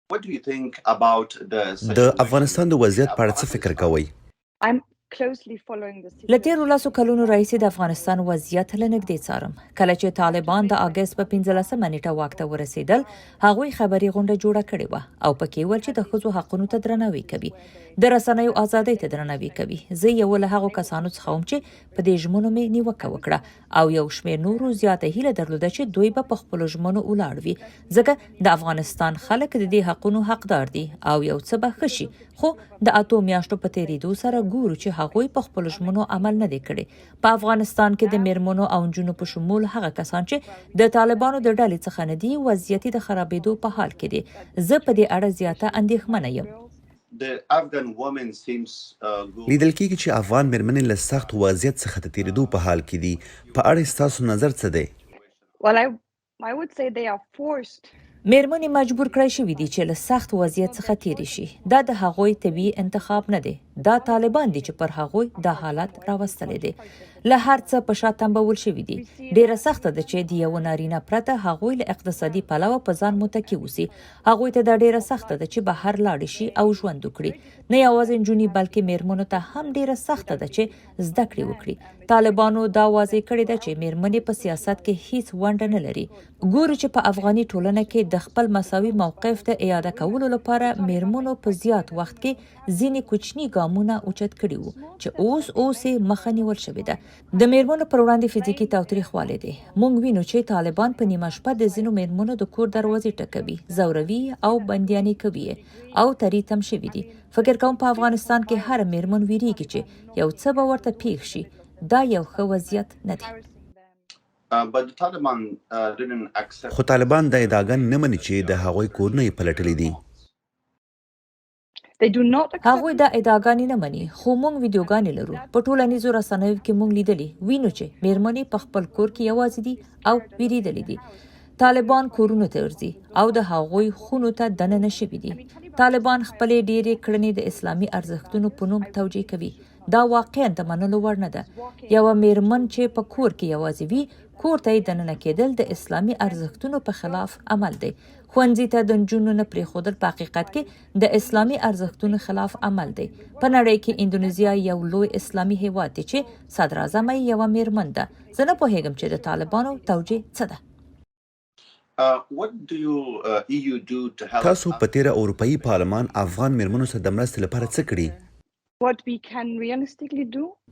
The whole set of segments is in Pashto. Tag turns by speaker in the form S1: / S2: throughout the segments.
S1: What do you think about the
S2: د
S1: situation
S2: افغانستان د
S1: in
S2: وضعیت په اړه څه فکر
S1: Afghanistan?
S2: کوئ؟
S3: له تیرو لسو کلونو راهیسې د افغانستان وضعیت له نږدې څارم. کله چې طالبان د اګست په 15مه نیټه واک ته ورسېدل، هغوی خبري غونډه جوړه کړې وه او پکې ول چې د ښځو حقونو ته درناوی کوي، د رسنیو ازادۍ ته درناوی کوي. زه یو له هغو کسانو څخه وم چې په دې ژمنو مې نیوکه وکړه او یو شمېر نورو زیاته هیله درلوده چې دوی به په خپلو ژمنو ولاړ وي، ځکه د افغانستان خلک د دې حقونو حقدار دي او یو څه به ښه شي. خو د اتو میاشتو په تیریدو سره ګورو چې هغوی په خپلو ژمنو عمل نه دی کړی. په افغانستان کې د میرمنو او نجونو په شمول هغه کسان چې د طالبانو د ډلې څخه نه دي، وضعیت د خرابېدو په حال کې دي. زه په دې اړه زیاته اندېښمنه یم.
S1: The Afghan woman seems
S2: لیدل کېږي چې افغان میرمنې له سخت وضعیت څخه د تېرېدو په حال کې دي. په اړه ستاسو نظر څه دی؟
S3: میرمنې مجبور کړای شوې دي چې له سخت وضعیت څخه تېرې شي. دا د هغوی طبیعي انتخاب نه دی. دا طالبان دي چې پر هغوی دا حالت راوستلی دی. له هر څه په شا تنبول شوي دي. ډیره سخته ده چې د یو نارینه پرته هغوی له اقتصادي پلوه په ځان متکی اوسي. هغوی ته دا ډیره سخته ده چې بهر لاړ شي او ژوند وکړي. نه یوازې نجونې بلکې میرمنو ته هم ډیره سخته ده چې زده کړې وکړي. طالبانو دا واضح کړې ده چې میرمنې په سیاست کې هیڅ ونډه نه لري. ګورو چې په افغاني ټولنه کې د خپل مساوي موقف ته اعاده کولو لپاره میرمنو په زیات وخت کې ځینې کوچني ګامونه اوچت کړي وو چې اوس یې مخه نیول شوې ده. د میرمنو پر وړاندې فزیکي تاوتریخوالی دی. موږ وینو چې طالبان په نیمه شپه د ځینو میرمنو د کور دروازې ټکوي، ځوروي او بندیانې کوي او تری تم شوي دي. فکر کوم په افغانستان کې هر میرمن ویریږي چې یو څه به ورته پیښ شي. دا یو ښه وضعیت نه دی.
S1: but the Taliban didn't accept.
S2: خو طالبان دا ادعاګانې نه مني چې د هغوی کورونه یې پلټلي دي.
S3: هغوی دا ادعاګانې نه مني، خو موږ ویډیوګانې لرو. په ټولنیزو رسنیو کې موږ لیدلي وینو چې میرمنې په خپل کور کې یوازې دي او ویریدلې دي. طالبان کورونو ته ورځي او د هغوی خونو ته دننه شوي دي. طالبان خپلې ډېرې کړنې د اسلامي ارزښتونو په نوم توجیه کوي. دا واقعا د منلو وړ نه ده. یوه میرمن چې په کور کې یوازې وي، کور ته یې دننه کېدل د اسلامي ارزښتونو په خلاف عمل دی. ښوونځي ته د نجونو نه پرېښودل په حقیقت کې د اسلامي ارزښتونو خلاف عمل دی. په نړۍ کې اندونیزیا یو لوی اسلامي هیواد دی چې صدراعظم یې یوه میرمن ده. زه نه پوهیږم چې د طالبانو توجیه څه ده.
S1: What do you EU do to help?
S2: تاسو په تیره اروپایي پارلمان افغان میرمنو سره د مرستې لپاره څه کړي؟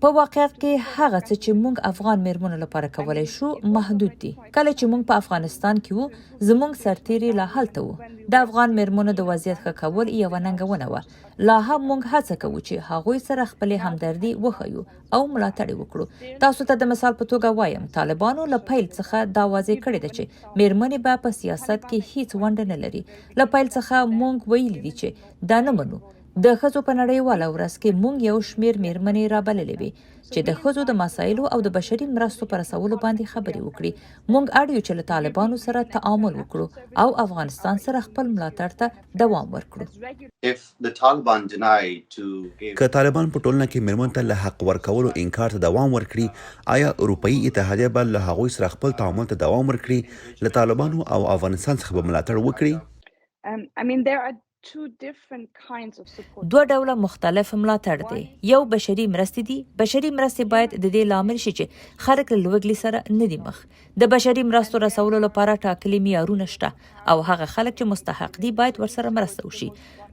S3: په واقعیت کې هغه څه چې موږ افغان میرمنو لپاره کولای شو محدود دي. کله چې موږ په افغانستان کې وو، زموږ سرتیري لا هلته وو. د افغان میرمنو د وضعیت ښه کول یوه ننګونه وه. لا هم موږ هڅه کوو چې هغوی سره خپلې همدردي وښیو او ملاتړ یې وکړو. تاسو ته د مثال په توګه وایم، طالبانو له پیل څخه دا واضح کړی ده چې میرمنې به په سیاست کې هیڅ ونډه نه لري. له پیل څخه موږ ویلي دي چې دا نه منو. د ښځو په نړیواله ورځ کې موږ یو شمېر میرمنې رابللې وې چې د ښځو د مسایلو او د بشري مرستو په رسولو باندې خبرې وکړي. موږ اړ یو چې له طالبانو سره تعامل وکړو او افغانستان سره خپل ملاتړ ته دوام ورکړو.
S1: If the Taliban deny to give
S2: که طالبان په ټولنه کې میرمنو ته له حق ورکولو انکار ته دوام ورکړي، آیا اروپایي اتحادیه به له هغوی سره خپل تعامل ته دوام ورکړي؟ له طالبانو او افغانستان څخه به ملاتړ وکړي؟
S3: دوه ډوله مختلف ملاتړ دی. یو بشري مرستې دي. بشري مرستې باید د دې لامل شي چې خلک له لوږې سره نه دي مخ. د بشري مرستو رسولو لپاره ټاکلي معیارونه شته او هغه خلک چې مستحق دي باید ورسره مرسته وشي.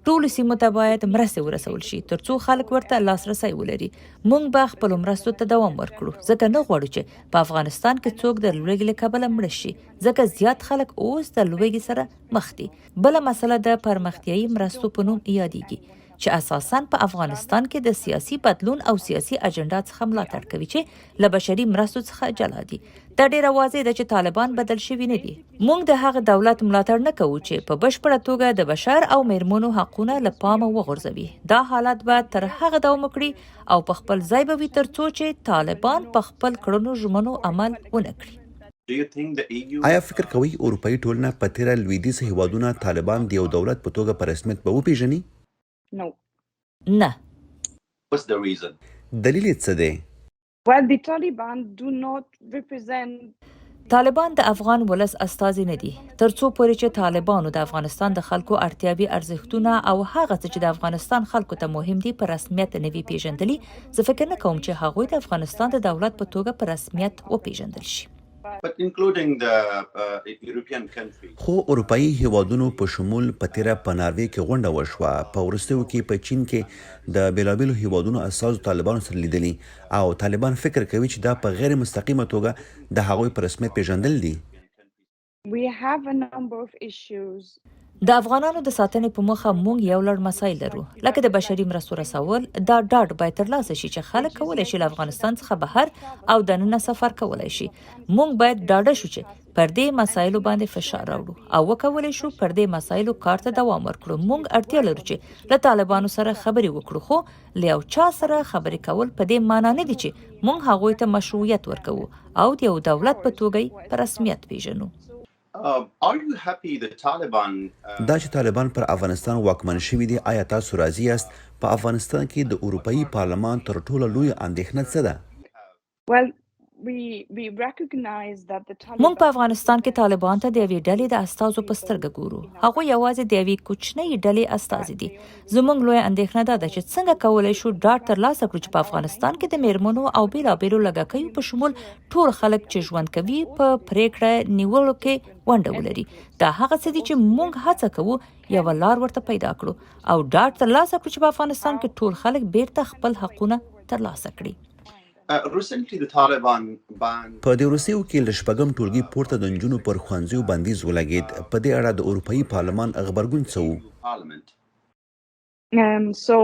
S3: ټولو سیمو ته باید مرستې ورسول شي ترڅو خلک ورته لاسرسی ولري. موږ به خپلو مرستو ته دوام ورکړو ځکه نه غواړو چې په افغانستان کې څوک د لوږې له کبله مړه شي، ځکه زیات خلک اوس د لوږې سره مخ دي. بله مسله د پرمختیایي مرستو په نوم یادېږي چې اساساً په افغانستان کې د سیاسي بدلون او سیاسي اجنډا څخه ملاتړ کوي چې له بشري مرستو څخه جلا دي. دا ډیره واضح ده چې طالبان بدل شوي نه دي. موږ د هغه دولت ملاتړ نه کوو چې په بشپړه توګه د بشر او میرمنو حقونه له پامه وغورځوي. دا حالت به تر هغه دوام وکړي او په خپل ځای به وي ترڅو چې طالبان په خپل کړنو ژمنو عمل ونه کړي.
S2: آیا فکر کوئ اروپایي ټولنه په تیره لویدیځ هیوادونه طالبان د یو دولت په توګه په رسمیت به وپیژني؟
S3: نه.
S1: What's the reason?
S2: دلیل یې څه دی؟
S3: طالبان د افغان ولس استازي نه دي ترڅو پورې چې طالبانو د افغانستان د خلکو اړتیاوي ارزښتونه او هغه څه چې د افغانستان خلکو ته مهم دي په رسمیت نه وي پیژندلي زه فکر نه کوم چې هغوی د افغانستان د دولت په توګه په رسمیت وپیژندل شي.
S1: But including the European countries.
S2: خو اروپאי هیوادونو په شمول په تیره په ناروې کې غونډه وشوه. په وروستیو کې په چین کې د بیلابیلو هیوادونو استازو طالبانو سره لیدلي او طالبان فکر کوي چې دا په غیر مستقیمه توګه د هغوی په رسمیت پیژندل دي.
S4: We have a number of issues.
S3: د افغانانو د ساتنې په موخه مونږ یو لړ مسایل لرو لکه د بشري مرستو رسول دا ډاډ باید ترلاسه شي چې خلک کولی شي له افغانستان څخه بهر او دننه سفر کولی شي. مونږ باید ډاډه شو چې پر دې مسایلو باندې فشار راوړو او وکولی شو پر دې مسایلو کار ته دوام ورکړو. مونږ اړتیا لرو چې له طالبانو سره خبرې وکړو خو له یو چا سره خبرې کول په دې معنی نه دي چې مونږ هغوی ته مشروعیت ورکوو او د یو دولت په توګه په رسمیت پیژنو.
S1: Are you happy the Taliban?
S2: دا چې طالبان پر افغانستان واکمن شوي دي آیا تاسو راضي یاست؟ په افغانستان کې د اروپאי پارلمان تر ټولو لوی اندېښنه څه ده؟
S4: Well, we recognize that the Taliban.
S3: مونږ په افغانستان کې طالبان ته د یوې ډلې د استازو په سترګه ګورو. هغوی یوازې د یوې کوچنۍ ډلې استازي دي. زموږ لویه اندېښنه دا ده چې څنګه کولی شو ډاډ ترلاسه کړو چې په افغانستان کې د میرمنو او بیلابیلو لږکیو په شمول ټول خلک چې ژوند کوي په پریکړه نیولو کې ونډه ولري. دا هغه څه دي چې مونږ هڅه کوو یوه لار ورته پیدا کړو او ډاډ ترلاسه کړو چې په افغانستان کې ټول خلک بیرته خپل حقونه ترلاسه کړي.
S1: Recently, the Taliban banned.
S2: په دې وروستیو کې له شپږم ټولګي پورته د نجونو پر ښوونځیو بندیز ولګېد. په دې اړه د اروپאי پارلمان غبرګون څه و؟
S1: Parliament.
S4: So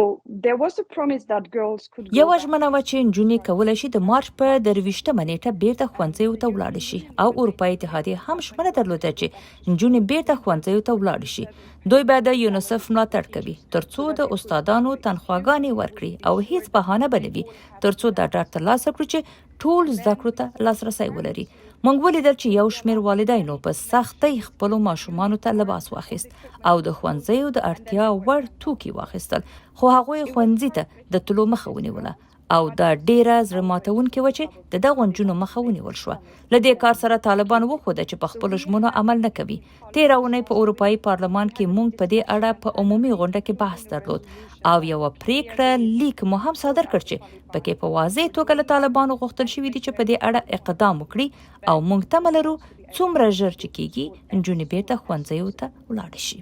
S4: there was a promise that girls could go
S3: یوه
S4: back.
S3: ژمنه وه چې نجونې کولی شي د مارچ په 23مه نیټه بیرته ښوونځیو ته ولاړې شي او اروپایي اتحادیې هم ژمنه درلوده چې نجونې بیرته ښوونځیو ته ولاړې شي. دوی به د یونیسف ملاتړ کوي ترڅو د استادانو تنخواګانې ورکړي او هیڅ بهانه به نه وي ترڅو دا ډاډ ترلاسه کړو چې ټول زده کړو ته لاسرسی ولري. موږ ولیدل چې یو شمېر والدینو په سختۍ خپلو ماشومانو ته لباس واخیست او د ښوونځیو د اړتیا وړ توکي واخیستل خو هغوی ښوونځي ته د تلو مخه ونیوله او دا ډیره زړه ماتونکې وه چې د دغو نجونو مخه ونیول شوه. له دې کار سره طالبان وښوده چې په خپلو ژمنو عمل نه کوي. تېره اونۍ په اروپایي پارلمان کې موږ په دې اړه په عمومي غونډه کې بحث درلود او یوه پریکړه لیک مو هم صادر کړ چې پکې په واضح توګه له طالبانو غوښتل شوي دي چې په دې اړه اقدام وکړي او موږ تمه لرو څومره ژر چې کېږي نجونې بیرته ښوونځیو ته ولاړې شي.